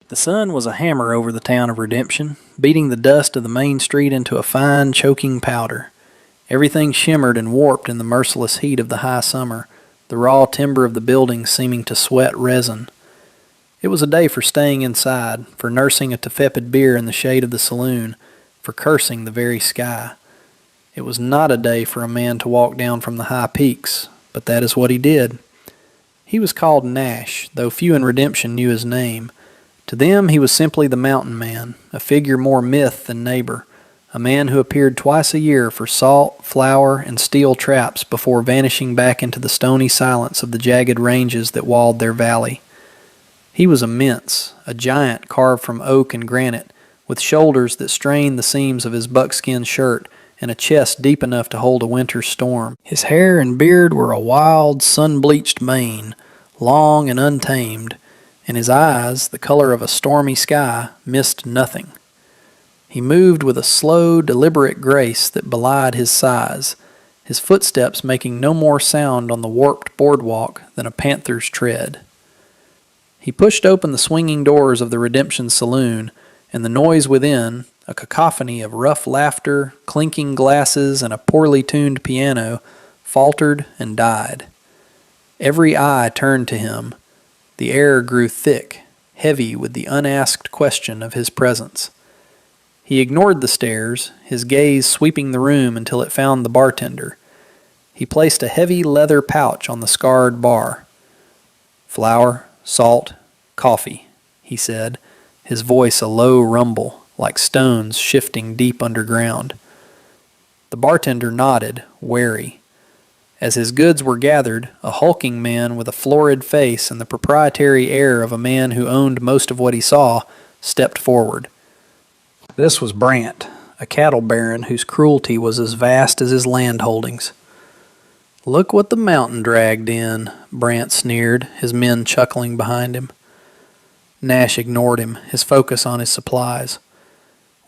The sun was a hammer over the town of Redemption, beating the dust of the main street into a fine, choking powder. Everything shimmered and warped in the merciless heat of the high summer, the raw timber of the buildings seeming to sweat resin. It was a day for staying inside, for nursing a tepid beer in the shade of the saloon, for cursing the very sky. It was not a day for a man to walk down from the high peaks, but that is what he did. He was called Nash, though few in Redemption knew his name. To them he was simply the mountain man, a figure more myth than neighbor, a man who appeared twice a year for salt, flour, and steel traps before vanishing back into the stony silence of the jagged ranges that walled their valley. He was immense, a giant carved from oak and granite, with shoulders that strained the seams of his buckskin shirt and a chest deep enough to hold a winter's storm. His hair and beard were a wild, sun-bleached mane, long and untamed, and his eyes, the color of a stormy sky, missed nothing. He moved with a slow, deliberate grace that belied his size, his footsteps making no more sound on the warped boardwalk than a panther's tread. He pushed open the swinging doors of the Redemption Saloon, and the noise within, a cacophony of rough laughter, clinking glasses, and a poorly tuned piano, faltered and died. Every eye turned to him. The air grew thick, heavy with the unasked question of his presence. He ignored the stares, his gaze sweeping the room until it found the bartender. He placed a heavy leather pouch on the scarred bar. "Flour, salt, coffee," he said, his voice a low rumble, like stones shifting deep underground. The bartender nodded, wary. As his goods were gathered, a hulking man with a florid face and the proprietary air of a man who owned most of what he saw stepped forward. This was Brant, a cattle baron whose cruelty was as vast as his land holdings. "Look what the mountain dragged in," Brant sneered, his men chuckling behind him. Nash ignored him, his focus on his supplies.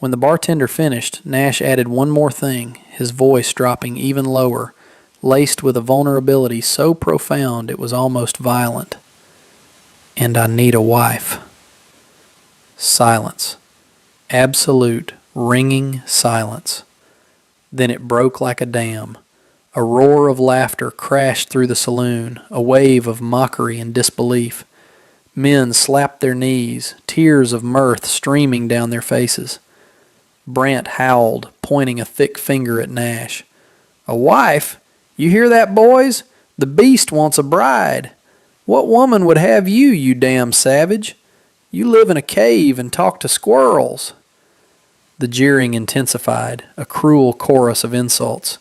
When the bartender finished, Nash added one more thing, his voice dropping even lower, laced with a vulnerability so profound it was almost violent. "And I need a wife." Silence. Absolute, ringing silence. Then it broke like a dam. A roar of laughter crashed through the saloon, a wave of mockery and disbelief. Men slapped their knees, tears of mirth streaming down their faces. Brant howled, pointing a thick finger at Nash. "A wife? You hear that, boys? The beast wants a bride. What woman would have you, you damn savage? You live in a cave and talk to squirrels." The jeering intensified, a cruel chorus of insults.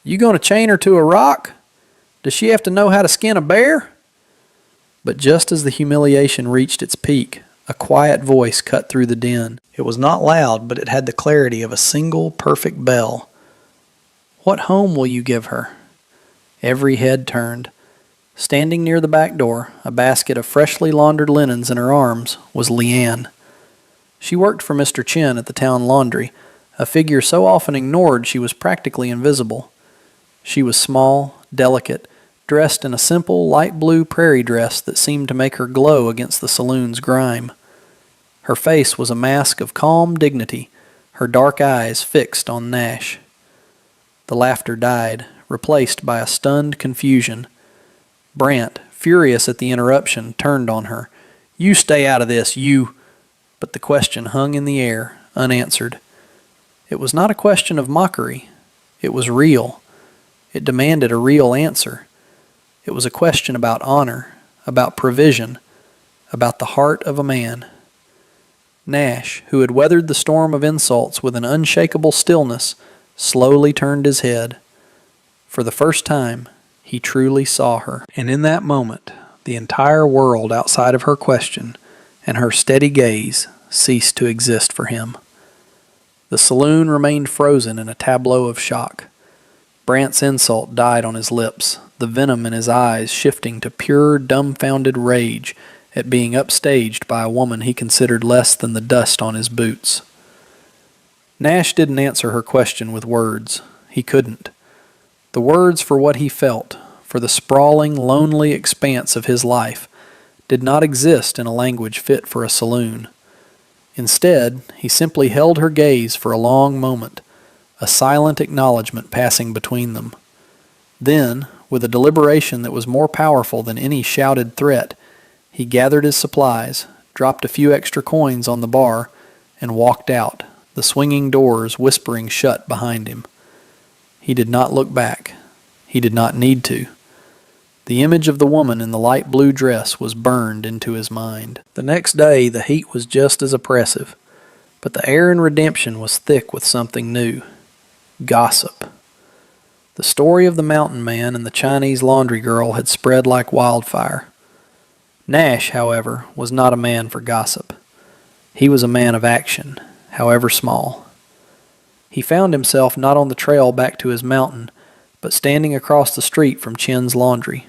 "You gonna chain her to a rock? Does she have to know how to skin a bear?" But just as the humiliation reached its peak, a quiet voice cut through the din. It was not loud, but it had the clarity of a single, perfect bell. "What home will you give her?" Every head turned. Standing near the back door, a basket of freshly laundered linens in her arms, was Leanne. She worked for Mr. Chin at the town laundry, a figure so often ignored she was practically invisible. She was small, delicate, dressed in a simple light blue prairie dress that seemed to make her glow against the saloon's grime. Her face was a mask of calm dignity, her dark eyes fixed on Nash. The laughter died, replaced by a stunned confusion. Brant, furious at the interruption, turned on her. "You stay out of this, you—" But the question hung in the air, unanswered. It was not a question of mockery. It was real. It demanded a real answer. It was a question about honor, about provision, about the heart of a man. Nash, who had weathered the storm of insults with an unshakable stillness, slowly turned his head. For the first time, he truly saw her. And in that moment, the entire world outside of her question and her steady gaze ceased to exist for him. The saloon remained frozen in a tableau of shock. Brant's insult died on his lips, the venom in his eyes shifting to pure, dumbfounded rage at being upstaged by a woman he considered less than the dust on his boots. Nash didn't answer her question with words. He couldn't. The words for what he felt, for the sprawling, lonely expanse of his life, did not exist in a language fit for a saloon. Instead, he simply held her gaze for a long moment, a silent acknowledgment passing between them. Then, with a deliberation that was more powerful than any shouted threat, he gathered his supplies, dropped a few extra coins on the bar, and walked out, the swinging doors whispering shut behind him. He did not look back. He did not need to. The image of the woman in the light blue dress was burned into his mind. The next day the heat was just as oppressive, but the air in Redemption was thick with something new. Gossip. The story of the mountain man and the Chinese laundry girl had spread like wildfire. Nash, however, was not a man for gossip. He was a man of action, however small. He found himself not on the trail back to his mountain, but standing across the street from Chen's laundry.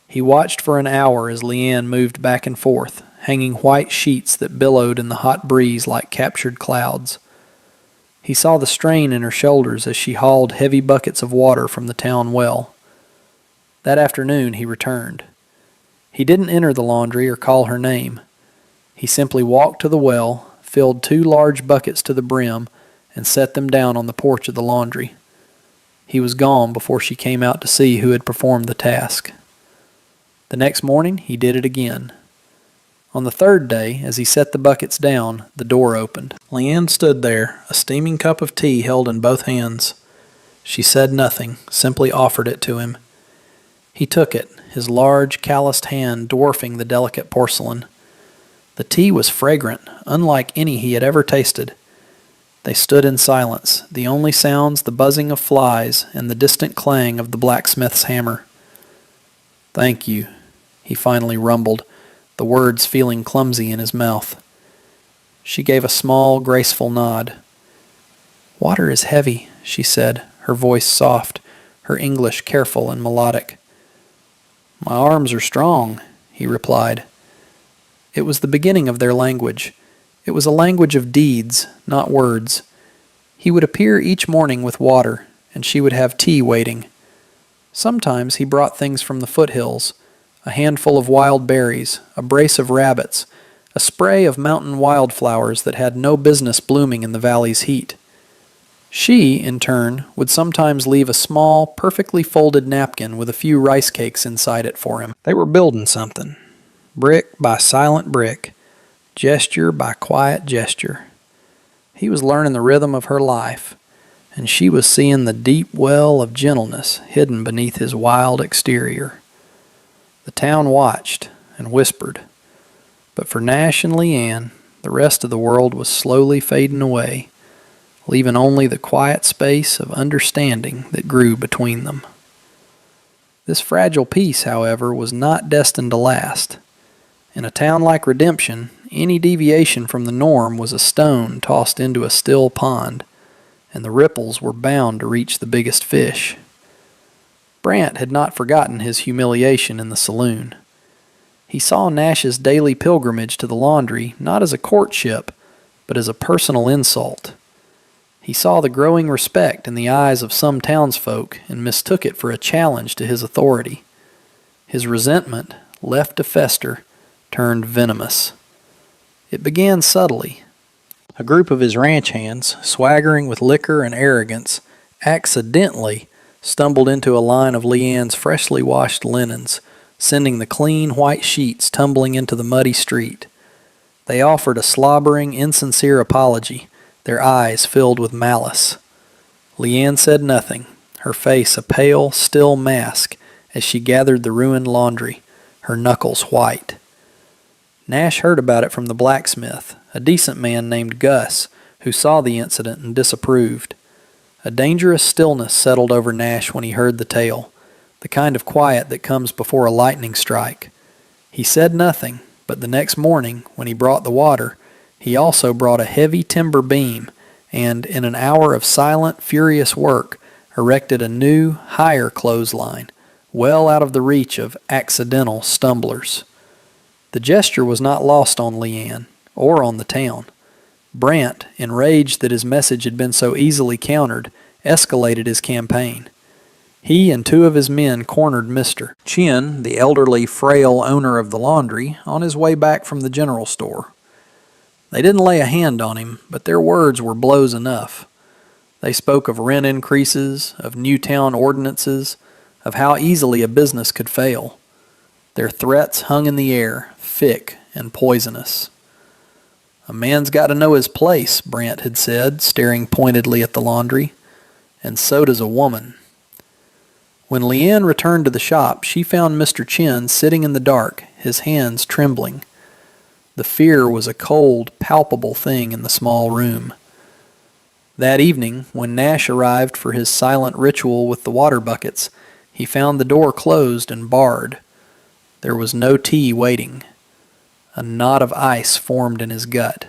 He watched for an hour as Leanne moved back and forth, hanging white sheets that billowed in the hot breeze like captured clouds. He saw the strain in her shoulders as she hauled heavy buckets of water from the town well. That afternoon he returned. He didn't enter the laundry or call her name. He simply walked to the well, filled 2 large buckets to the brim, and set them down on the porch of the laundry. He was gone before she came out to see who had performed the task. The next morning he did it again. On the 3rd day, as he set the buckets down, the door opened. Leanne stood there, a steaming cup of tea held in both hands. She said nothing, simply offered it to him. He took it, his large, calloused hand dwarfing the delicate porcelain. The tea was fragrant, unlike any he had ever tasted. They stood in silence, the only sounds the buzzing of flies and the distant clang of the blacksmith's hammer. "Thank you," he finally rumbled, the words feeling clumsy in his mouth. She gave a small, graceful nod. "Water is heavy," she said, her voice soft, her English careful and melodic. "My arms are strong," he replied. It was the beginning of their language. It was a language of deeds, not words. He would appear each morning with water, and she would have tea waiting. Sometimes he brought things from the foothills, a handful of wild berries, a brace of rabbits, a spray of mountain wildflowers that had no business blooming in the valley's heat. She, in turn, would sometimes leave a small, perfectly folded napkin with a few rice cakes inside it for him. They were building something, brick by silent brick, gesture by quiet gesture. He was learning the rhythm of her life, and she was seeing the deep well of gentleness hidden beneath his wild exterior. The town watched and whispered, but for Nash and Leanne, the rest of the world was slowly fading away, leaving only the quiet space of understanding that grew between them. This fragile peace, however, was not destined to last. In a town like Redemption, any deviation from the norm was a stone tossed into a still pond, and the ripples were bound to reach the biggest fish. Brant had not forgotten his humiliation in the saloon. He saw Nash's daily pilgrimage to the laundry not as a courtship, but as a personal insult. He saw the growing respect in the eyes of some townsfolk and mistook it for a challenge to his authority. His resentment, left to fester, turned venomous. It began subtly. A group of his ranch hands, swaggering with liquor and arrogance, accidentally stumbled into a line of Leanne's freshly washed linens, sending the clean white sheets tumbling into the muddy street. They offered a slobbering, insincere apology, their eyes filled with malice. Leanne said nothing, her face a pale, still mask as she gathered the ruined laundry, her knuckles white. Nash heard about it from the blacksmith, a decent man named Gus, who saw the incident and disapproved. A dangerous stillness settled over Nash when he heard the tale, the kind of quiet that comes before a lightning strike. He said nothing, but the next morning, when he brought the water, he also brought a heavy timber beam and, in an hour of silent, furious work, erected a new, higher clothesline, well out of the reach of accidental stumblers. The gesture was not lost on Leanne, or on the town. Brant, enraged that his message had been so easily countered, escalated his campaign. He and two of his men cornered Mr. Chin, the elderly, frail owner of the laundry, on his way back from the general store. They didn't lay a hand on him, but their words were blows enough. They spoke of rent increases, of new town ordinances, of how easily a business could fail. Their threats hung in the air, thick and poisonous. "A man's got to know his place," Brant had said, staring pointedly at the laundry. "And so does a woman." When Leanne returned to the shop, she found Mr. Chin sitting in the dark, his hands trembling. The fear was a cold, palpable thing in the small room. That evening, when Nash arrived for his silent ritual with the water buckets, he found the door closed and barred. There was no tea waiting. A knot of ice formed in his gut.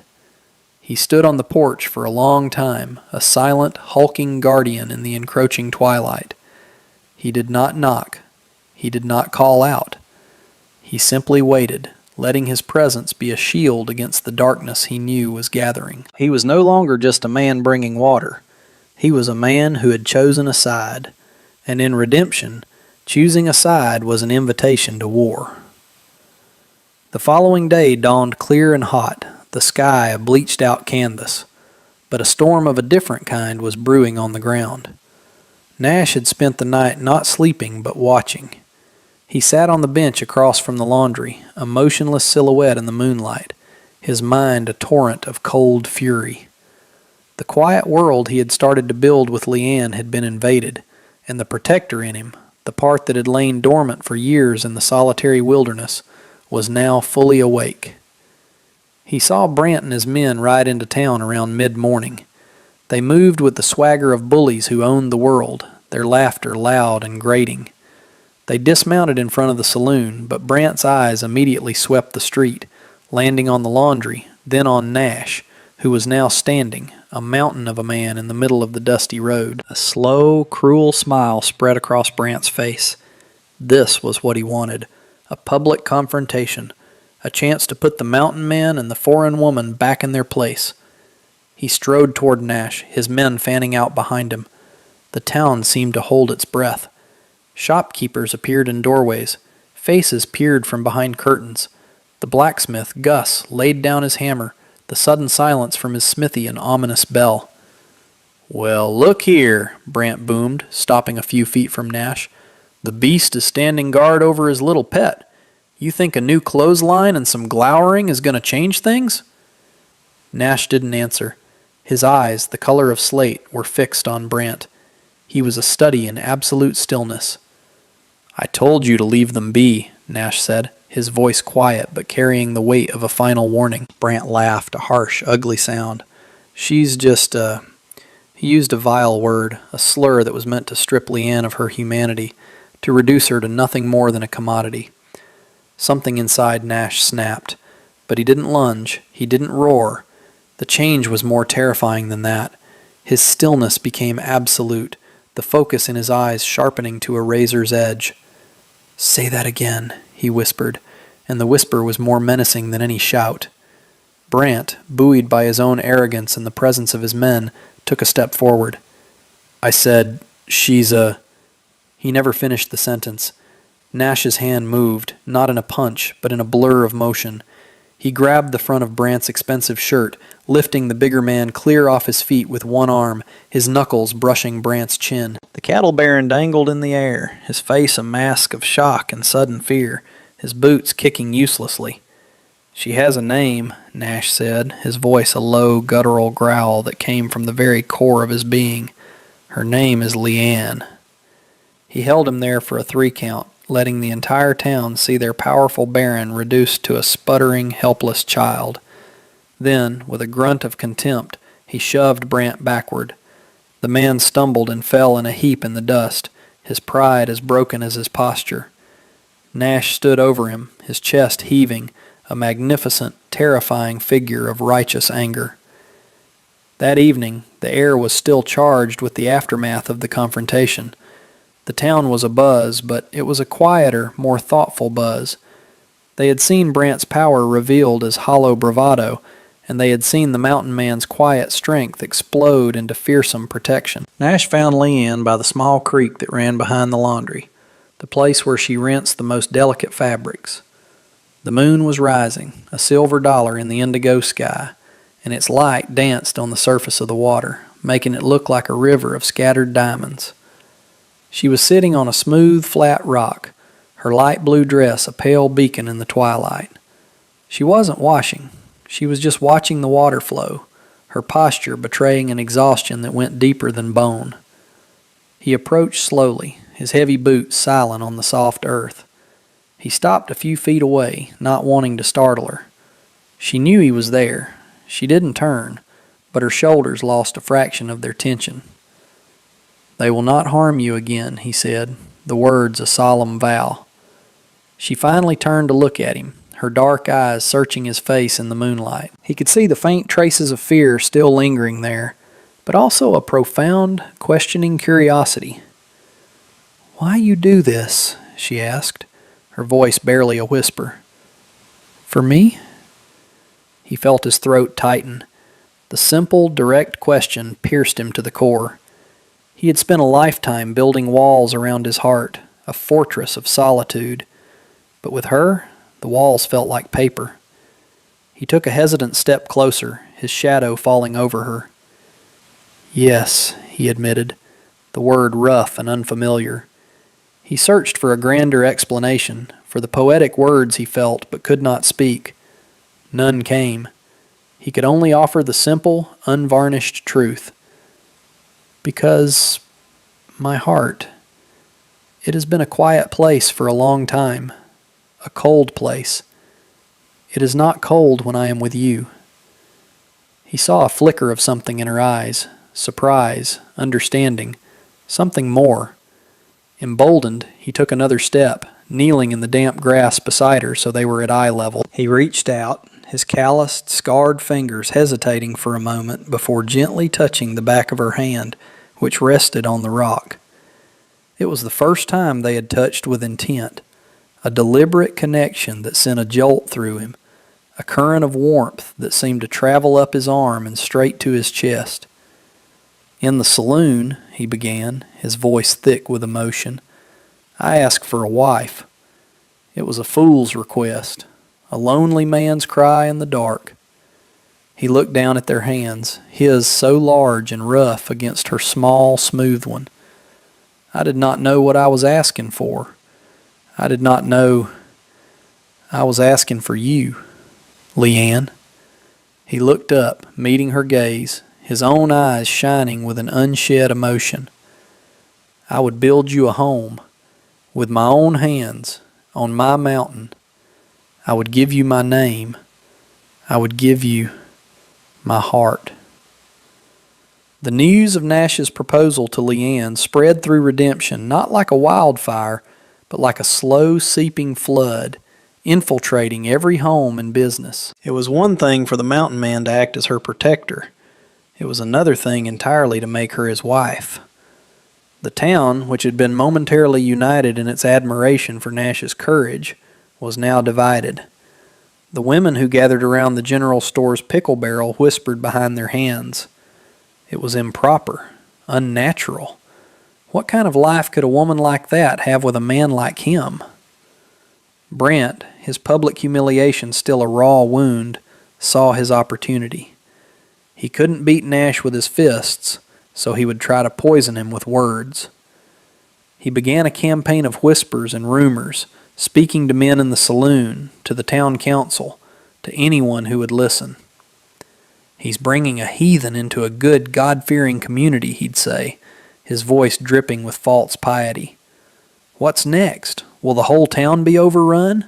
He stood on the porch for a long time, a silent, hulking guardian in the encroaching twilight. He did not knock. He did not call out. He simply waited, letting his presence be a shield against the darkness he knew was gathering. He was no longer just a man bringing water. He was a man who had chosen a side, and in redemption, choosing a side was an invitation to war. The following day dawned clear and hot, the sky a bleached-out canvas, but a storm of a different kind was brewing on the ground. Nash had spent the night not sleeping but watching. He sat on the bench across from the laundry, a motionless silhouette in the moonlight, his mind a torrent of cold fury. The quiet world he had started to build with Leanne had been invaded, and the protector in him, the part that had lain dormant for years in the solitary wilderness, was now fully awake. He saw Brant and his men ride into town around mid-morning. They moved with the swagger of bullies who owned the world, their laughter loud and grating. They dismounted in front of the saloon, but Brant's eyes immediately swept the street, landing on the laundry, then on Nash, who was now standing, a mountain of a man in the middle of the dusty road. A slow, cruel smile spread across Brant's face. This was what he wanted, a public confrontation, a chance to put the mountain man and the foreign woman back in their place. He strode toward Nash, his men fanning out behind him. The town seemed to hold its breath. Shopkeepers appeared in doorways. Faces peered from behind curtains. The blacksmith, Gus, laid down his hammer, the sudden silence from his smithy an ominous bell. "Well, look here," Brant boomed, stopping a few feet from Nash. "The beast is standing guard over his little pet. You think a new clothesline and some glowering is going to change things?" Nash didn't answer. His eyes, the color of slate, were fixed on Brant. He was a study in absolute stillness. "I told you to leave them be," Nash said, his voice quiet but carrying the weight of a final warning. Brant laughed, a harsh, ugly sound. "She's just He used a vile word, a slur that was meant to strip Leanne of her humanity, to reduce her to nothing more than a commodity. Something inside Nash snapped, but he didn't lunge, he didn't roar. The change was more terrifying than that. His stillness became absolute, the focus in his eyes sharpening to a razor's edge. "Say that again," he whispered, and the whisper was more menacing than any shout. Brant, buoyed by his own arrogance and the presence of his men, took a step forward. "I said, she's a—" He never finished the sentence. Nash's hand moved, not in a punch, but in a blur of motion. He grabbed the front of Brant's expensive shirt, lifting the bigger man clear off his feet with one arm, his knuckles brushing Brant's chin. The cattle baron dangled in the air, his face a mask of shock and sudden fear, his boots kicking uselessly. "She has a name," Nash said, his voice a low, guttural growl that came from the very core of his being. "Her name is Leanne." He held him there for a 3 count, letting the entire town see their powerful baron reduced to a sputtering, helpless child. Then, with a grunt of contempt, he shoved Brant backward. The man stumbled and fell in a heap in the dust, his pride as broken as his posture. Nash stood over him, his chest heaving, a magnificent, terrifying figure of righteous anger. That evening, the air was still charged with the aftermath of the confrontation. The town was abuzz, but it was a quieter, more thoughtful buzz. They had seen Brant's power revealed as hollow bravado, and they had seen the mountain man's quiet strength explode into fearsome protection. Nash found Leanne by the small creek that ran behind the laundry, the place where she rinsed the most delicate fabrics. The moon was rising, a silver dollar in the indigo sky, and its light danced on the surface of the water, making it look like a river of scattered diamonds. She was sitting on a smooth, flat rock, her light blue dress a pale beacon in the twilight. She wasn't washing. She was just watching the water flow, her posture betraying an exhaustion that went deeper than bone. He approached slowly, his heavy boots silent on the soft earth. He stopped a few feet away, not wanting to startle her. She knew he was there. She didn't turn, but her shoulders lost a fraction of their tension. "They will not harm you again," he said, the words a solemn vow. She finally turned to look at him, her dark eyes searching his face in the moonlight. He could see the faint traces of fear still lingering there, but also a profound, questioning curiosity. "Why you do this?" she asked, her voice barely a whisper. "For me?" He felt his throat tighten. The simple, direct question pierced him to the core. He had spent a lifetime building walls around his heart, a fortress of solitude. But with her, the walls felt like paper. He took a hesitant step closer, his shadow falling over her. "Yes," he admitted, the word rough and unfamiliar. He searched for a grander explanation, for the poetic words he felt but could not speak. None came. He could only offer the simple, unvarnished truth. "Because my heart, it has been a quiet place for a long time, a cold place. It is not cold when I am with you." He saw a flicker of something in her eyes, surprise, understanding, something more. Emboldened, he took another step, kneeling in the damp grass beside her so they were at eye level. He reached out, his calloused, scarred fingers hesitating for a moment before gently touching the back of her hand, which rested on the rock. It was the first time they had touched with intent, a deliberate connection that sent a jolt through him, a current of warmth that seemed to travel up his arm and straight to his chest. "In the saloon," he began, his voice thick with emotion, "I asked for a wife. It was a fool's request, a lonely man's cry in the dark." He looked down at their hands, his so large and rough against her small, smooth one. "I did not know what I was asking for. I did not know I was asking for you, Leanne." He looked up, meeting her gaze, his own eyes shining with an unshed emotion. "I would build you a home, with my own hands, on my mountain. I would give you my name. I would give you my heart." The news of Nash's proposal to Leanne spread through Redemption not like a wildfire, but like a slow seeping flood, infiltrating every home and business. It was one thing for the mountain man to act as her protector. It was another thing entirely to make her his wife. The town, which had been momentarily united in its admiration for Nash's courage, was now divided. The women who gathered around the general store's pickle barrel whispered behind their hands. It was improper, unnatural. What kind of life could a woman like that have with a man like him? Brent, his public humiliation still a raw wound, saw his opportunity. He couldn't beat Nash with his fists, so he would try to poison him with words. He began a campaign of whispers and rumors, speaking to men in the saloon, to the town council, to anyone who would listen. "He's bringing a heathen into a good, God-fearing community," he'd say, his voice dripping with false piety. "What's next? Will the whole town be overrun?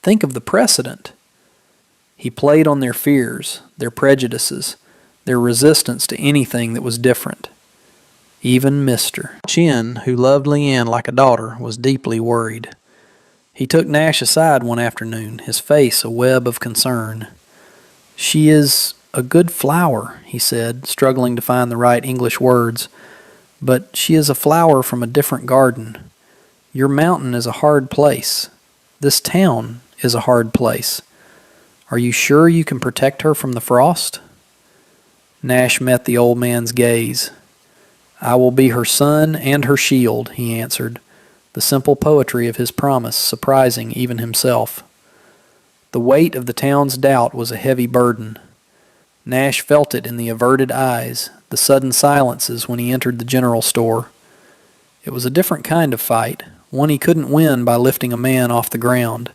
Think of the precedent." He played on their fears, their prejudices, their resistance to anything that was different. Even Mr. Chin, who loved Leanne like a daughter, was deeply worried. He took Nash aside one afternoon, his face a web of concern. "She is a good flower," he said, struggling to find the right English words, "but she is a flower from a different garden. Your mountain is a hard place. This town is a hard place. Are you sure you can protect her from the frost? Nash met the old man's gaze. I will be her sun and her shield, he answered, the simple poetry of his promise surprising even himself. The weight of the town's doubt was a heavy burden. Nash felt it in the averted eyes, the sudden silences when he entered the general store. It was a different kind of fight, one he couldn't win by lifting a man off the ground.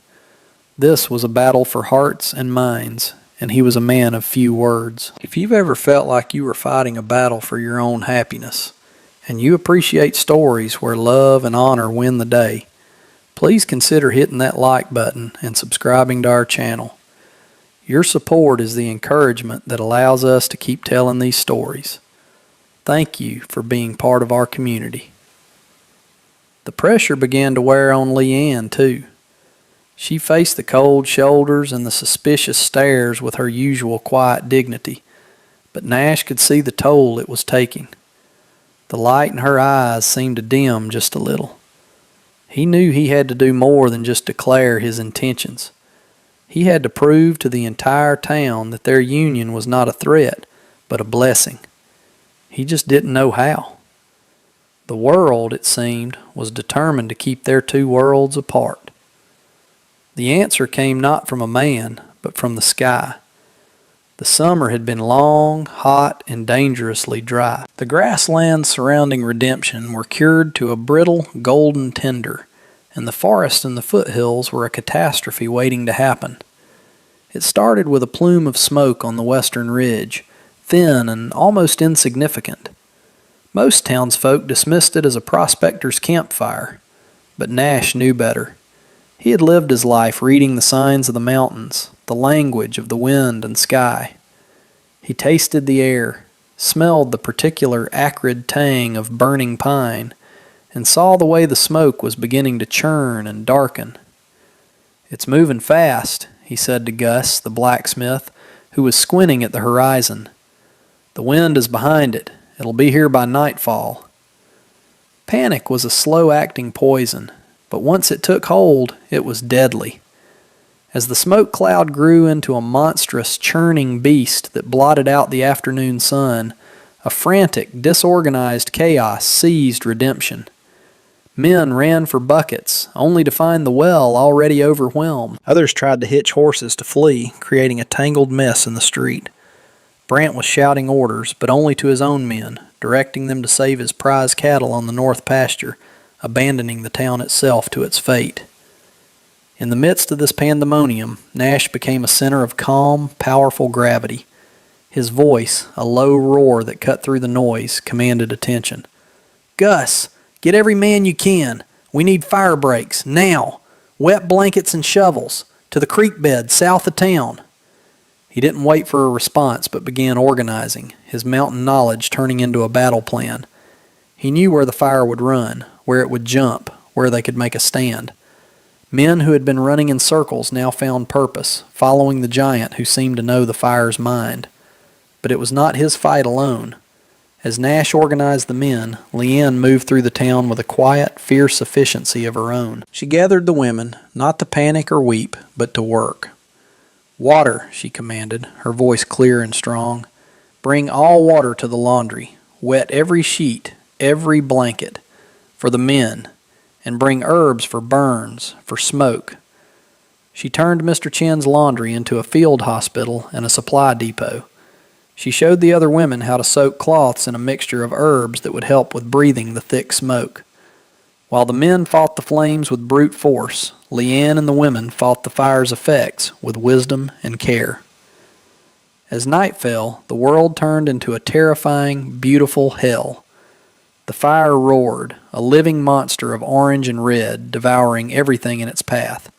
This was a battle for hearts and minds, and he was a man of few words. If you've ever felt like you were fighting a battle for your own happiness, and you appreciate stories where love and honor win the day, please consider hitting that like button and subscribing to our channel. Your support is the encouragement that allows us to keep telling these stories. Thank you for being part of our community. The pressure began to wear on Leanne, too. She faced the cold shoulders and the suspicious stares with her usual quiet dignity, but Nash could see the toll it was taking. The light in her eyes seemed to dim just a little. He knew he had to do more than just declare his intentions. He had to prove to the entire town that their union was not a threat, but a blessing. He just didn't know how. The world, it seemed, was determined to keep their two worlds apart. The answer came not from a man, but from the sky. The summer had been long, hot, and dangerously dry. The grasslands surrounding Redemption were cured to a brittle, golden tinder, and the forest and the foothills were a catastrophe waiting to happen. It started with a plume of smoke on the western ridge, thin and almost insignificant. Most townsfolk dismissed it as a prospector's campfire, but Nash knew better. He had lived his life reading the signs of the mountains, the language of the wind and sky. He tasted the air, smelled the particular acrid tang of burning pine, and saw the way the smoke was beginning to churn and darken. "It's moving fast," he said to Gus, the blacksmith, who was squinting at the horizon. "The wind is behind it. It'll be here by nightfall." Panic was a slow-acting poison, but once it took hold, it was deadly. As the smoke cloud grew into a monstrous, churning beast that blotted out the afternoon sun, a frantic, disorganized chaos seized Redemption. Men ran for buckets, only to find the well already overwhelmed. Others tried to hitch horses to flee, creating a tangled mess in the street. Brant was shouting orders, but only to his own men, directing them to save his prize cattle on the north pasture, abandoning the town itself to its fate. In the midst of this pandemonium, Nash became a center of calm, powerful gravity. His voice, a low roar that cut through the noise, commanded attention. "Gus, get every man you can. We need fire breaks, now. Wet blankets and shovels. To the creek bed south of town." He didn't wait for a response, but began organizing, his mountain knowledge turning into a battle plan. He knew where the fire would run, where it would jump, where they could make a stand. Men who had been running in circles now found purpose, following the giant who seemed to know the fire's mind. But it was not his fight alone. As Nash organized the men, Leanne moved through the town with a quiet, fierce efficiency of her own. She gathered the women, not to panic or weep, but to work. "Water," she commanded, her voice clear and strong. "Bring all water to the laundry. Wet every sheet, every blanket. For the men. And bring herbs for burns, for smoke." She turned Mr. Chen's laundry into a field hospital and a supply depot. She showed the other women how to soak cloths in a mixture of herbs that would help with breathing the thick smoke. While the men fought the flames with brute force, Leanne and the women fought the fire's effects with wisdom and care. As night fell, the world turned into a terrifying, beautiful hell. The fire roared, a living monster of orange and red, devouring everything in its path.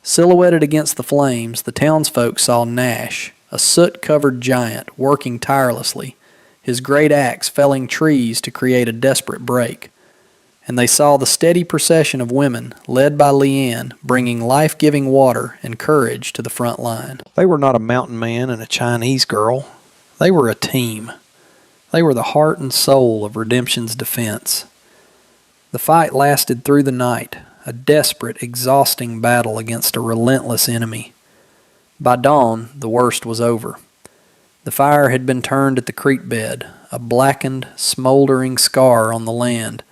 Silhouetted against the flames, the townsfolk saw Nash, a soot-covered giant, working tirelessly, his great axe felling trees to create a desperate break. And they saw the steady procession of women, led by Leanne, bringing life-giving water and courage to the front line. They were not a mountain man and a Chinese girl. They were a team. They were the heart and soul of Redemption's defense. The fight lasted through the night, a desperate, exhausting battle against a relentless enemy. By dawn, the worst was over. The fire had been turned at the creek bed, a blackened, smoldering scar on the land,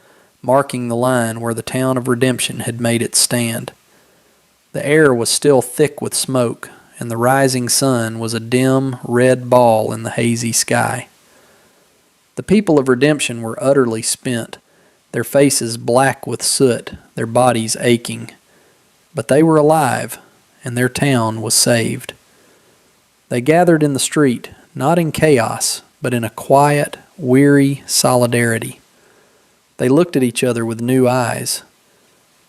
marking the line where the town of Redemption had made its stand. The air was still thick with smoke, and the rising sun was a dim, red ball in the hazy sky. The people of Redemption were utterly spent, their faces black with soot, their bodies aching. But they were alive, and their town was saved. They gathered in the street, not in chaos, but in a quiet, weary solidarity. They looked at each other with new eyes.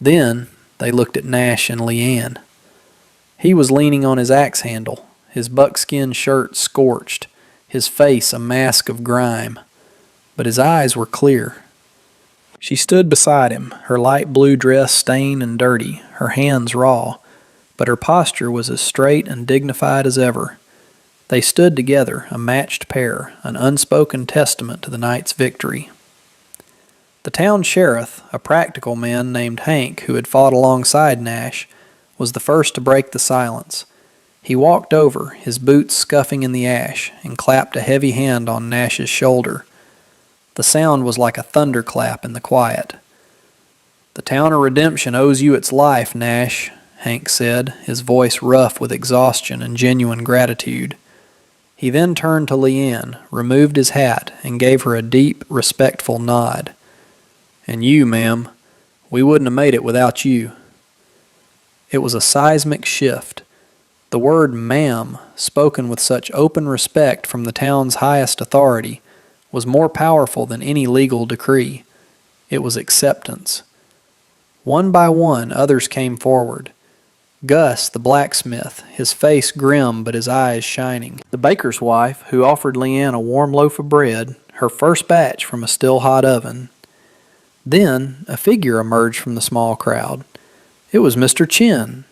Then they looked at Nash and Leanne. He was leaning on his axe handle, his buckskin shirt scorched, his face a mask of grime, but his eyes were clear. She stood beside him, her light blue dress stained and dirty, her hands raw, but her posture was as straight and dignified as ever. They stood together, a matched pair, an unspoken testament to the night's victory. The town sheriff, a practical man named Hank who had fought alongside Nash, was the first to break the silence. He walked over, his boots scuffing in the ash, and clapped a heavy hand on Nash's shoulder. The sound was like a thunderclap in the quiet. "The town of Redemption owes you its life, Nash," Hank said, his voice rough with exhaustion and genuine gratitude. He then turned to Leanne, removed his hat, and gave her a deep, respectful nod. "And you, ma'am, we wouldn't have made it without you." It was a seismic shift. The word ma'am, spoken with such open respect from the town's highest authority, was more powerful than any legal decree. It was acceptance. One by one, others came forward. Gus, the blacksmith, his face grim but his eyes shining. The baker's wife, who offered Leanne a warm loaf of bread, her first batch from a still-hot oven. Then a figure emerged from the small crowd. It was Mr. Chin.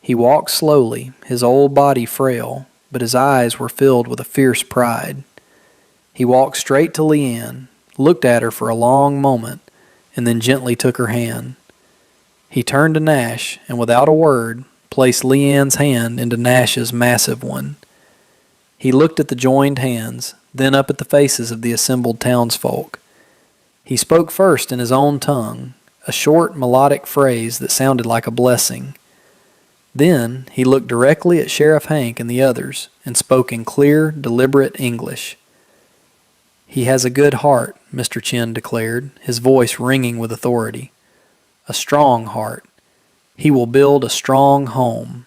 He walked slowly, his old body frail, but his eyes were filled with a fierce pride. He walked straight to Leanne, looked at her for a long moment, and then gently took her hand. He turned to Nash, and without a word, placed Leanne's hand into Nash's massive one. He looked at the joined hands, then up at the faces of the assembled townsfolk. He spoke first in his own tongue, a short melodic phrase that sounded like a blessing. Then he looked directly at Sheriff Hank and the others, and spoke in clear, deliberate English. "He has a good heart," Mr. Chin declared, his voice ringing with authority. "A strong heart. He will build a strong home."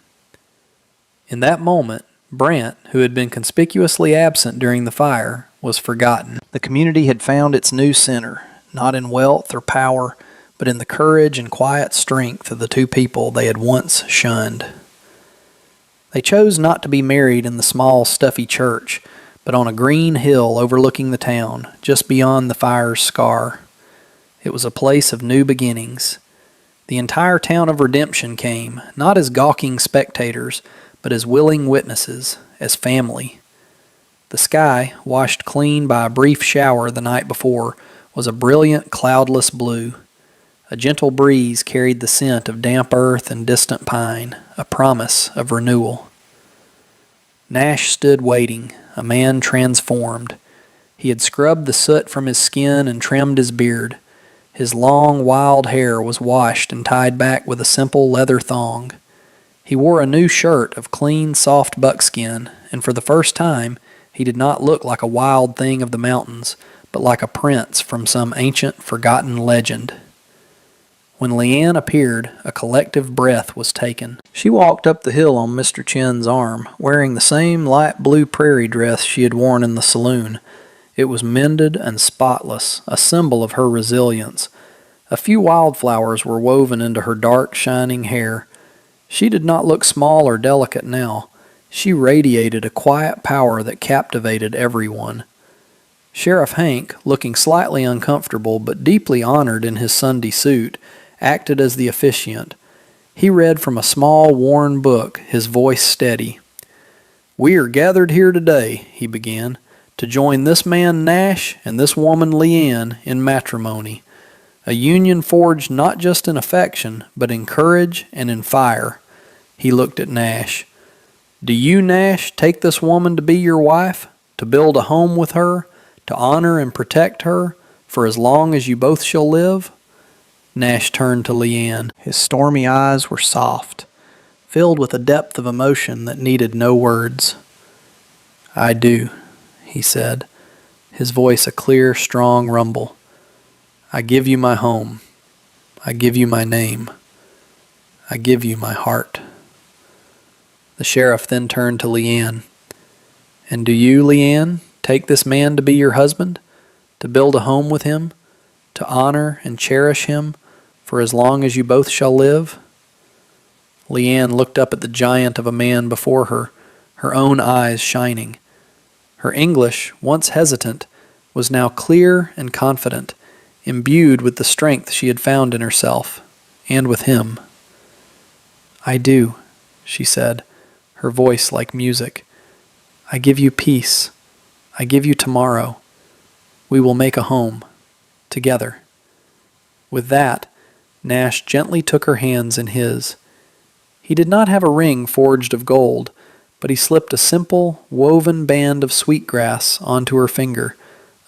In that moment, Brant, who had been conspicuously absent during the fire, was forgotten. The community had found its new center, not in wealth or power, but in the courage and quiet strength of the two people they had once shunned. They chose not to be married in the small, stuffy church, but on a green hill overlooking the town, just beyond the fire's scar. It was a place of new beginnings. The entire town of Redemption came, not as gawking spectators, but as willing witnesses, as family. The sky, washed clean by a brief shower the night before, was a brilliant, cloudless blue. A gentle breeze carried the scent of damp earth and distant pine, a promise of renewal. Nash stood waiting, a man transformed. He had scrubbed the soot from his skin and trimmed his beard. His long, wild hair was washed and tied back with a simple leather thong. He wore a new shirt of clean, soft buckskin, and for the first time, he did not look like a wild thing of the mountains, but like a prince from some ancient, forgotten legend. When Leanne appeared, a collective breath was taken. She walked up the hill on Mr. Chin's arm, wearing the same light blue prairie dress she had worn in the saloon. It was mended and spotless, a symbol of her resilience. A few wildflowers were woven into her dark, shining hair. She did not look small or delicate now. She radiated a quiet power that captivated everyone. Sheriff Hank, looking slightly uncomfortable but deeply honored in his Sunday suit, acted as the officiant. He read from a small, worn book, his voice steady. "We are gathered here today," he began, "to join this man Nash and this woman Leanne in matrimony, a union forged not just in affection, but in courage and in fire." He looked at Nash. Do you, Nash, take this woman to be your wife, to build a home with her, to honor and protect her for as long as you both shall live?" Nash turned to Leanne. His stormy eyes were soft, filled with a depth of emotion that needed no words. "I do," he said, his voice a clear, strong rumble. "I give you my home. I give you my name. I give you my heart." The sheriff then turned to Leanne. "And do you, Leanne, take this man to be your husband, to build a home with him, to honor and cherish him for as long as you both shall live?" Leanne looked up at the giant of a man before her, her own eyes shining. Her English, once hesitant, was now clear and confident, imbued with the strength she had found in herself, and with him. "I do," she said, her voice like music. "I give you peace. I give you tomorrow. We will make a home. Together." With that, Nash gently took her hands in his. He did not have a ring forged of gold, but he slipped a simple, woven band of sweetgrass onto her finger,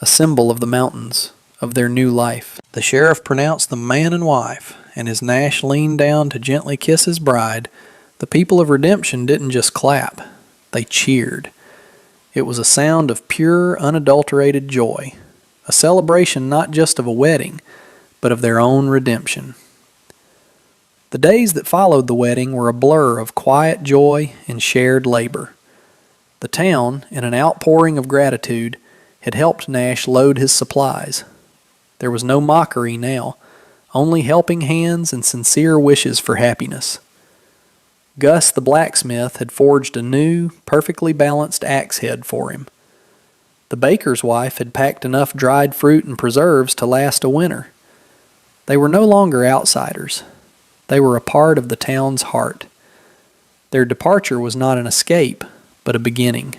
a symbol of the mountains, of their new life. The sheriff pronounced them man and wife, and as Nash leaned down to gently kiss his bride, the people of Redemption didn't just clap, they cheered. It was a sound of pure, unadulterated joy, a celebration not just of a wedding, but of their own redemption. The days that followed the wedding were a blur of quiet joy and shared labor. The town, in an outpouring of gratitude, had helped Nash load his supplies. There was no mockery now, only helping hands and sincere wishes for happiness. Gus the blacksmith had forged a new, perfectly balanced axe head for him. The baker's wife had packed enough dried fruit and preserves to last a winter. They were no longer outsiders. They were a part of the town's heart. Their departure was not an escape, but a beginning.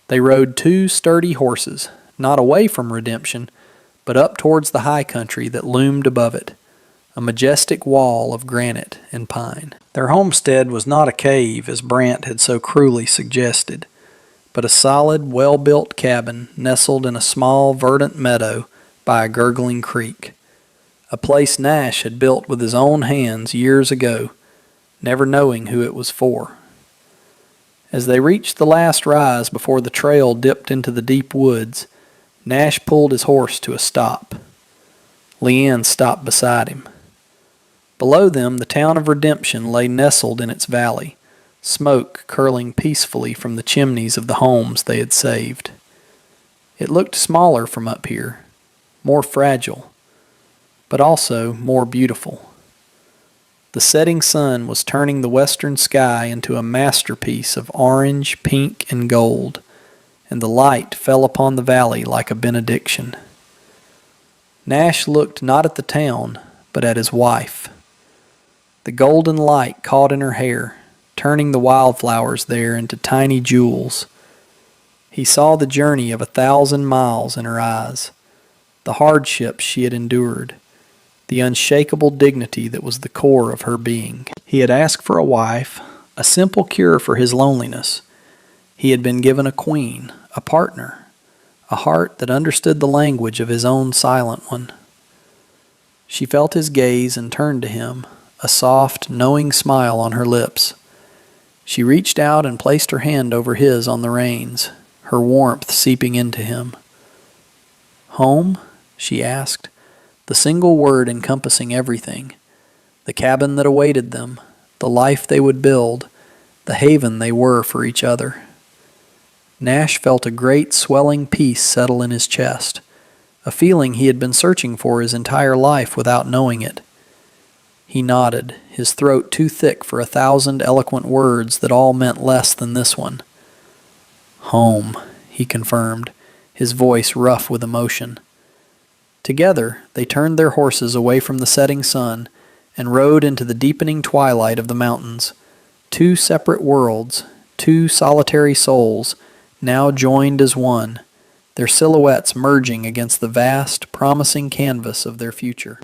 They rode 2 sturdy horses, not away from Redemption, but up towards the high country that loomed above it, a majestic wall of granite and pine. Their homestead was not a cave, as Brant had so cruelly suggested, but a solid, well-built cabin nestled in a small, verdant meadow by a gurgling creek. A place Nash had built with his own hands years ago, never knowing who it was for. As they reached the last rise before the trail dipped into the deep woods, Nash pulled his horse to a stop. Leanne stopped beside him. Below them, the town of Redemption lay nestled in its valley, smoke curling peacefully from the chimneys of the homes they had saved. It looked smaller from up here, more fragile, but also more beautiful. The setting sun was turning the western sky into a masterpiece of orange, pink, and gold, and the light fell upon the valley like a benediction. Nash looked not at the town, but at his wife. The golden light caught in her hair, turning the wildflowers there into tiny jewels. He saw the journey of 1,000 miles in her eyes, the hardships she had endured, the unshakable dignity that was the core of her being. He had asked for a wife, a simple cure for his loneliness. He had been given a queen, a partner, a heart that understood the language of his own silent one. She felt his gaze and turned to him, a soft, knowing smile on her lips. She reached out and placed her hand over his on the reins, her warmth seeping into him. "Home?" she asked, the single word encompassing everything. The cabin that awaited them, the life they would build, the haven they were for each other. Nash felt a great swelling peace settle in his chest, a feeling he had been searching for his entire life without knowing it. He nodded, his throat too thick for 1,000 eloquent words that all meant less than this one. "Home," he confirmed, his voice rough with emotion. Together, they turned their horses away from the setting sun and rode into the deepening twilight of the mountains. 2 separate worlds, 2 solitary souls, now joined as one, their silhouettes merging against the vast, promising canvas of their future.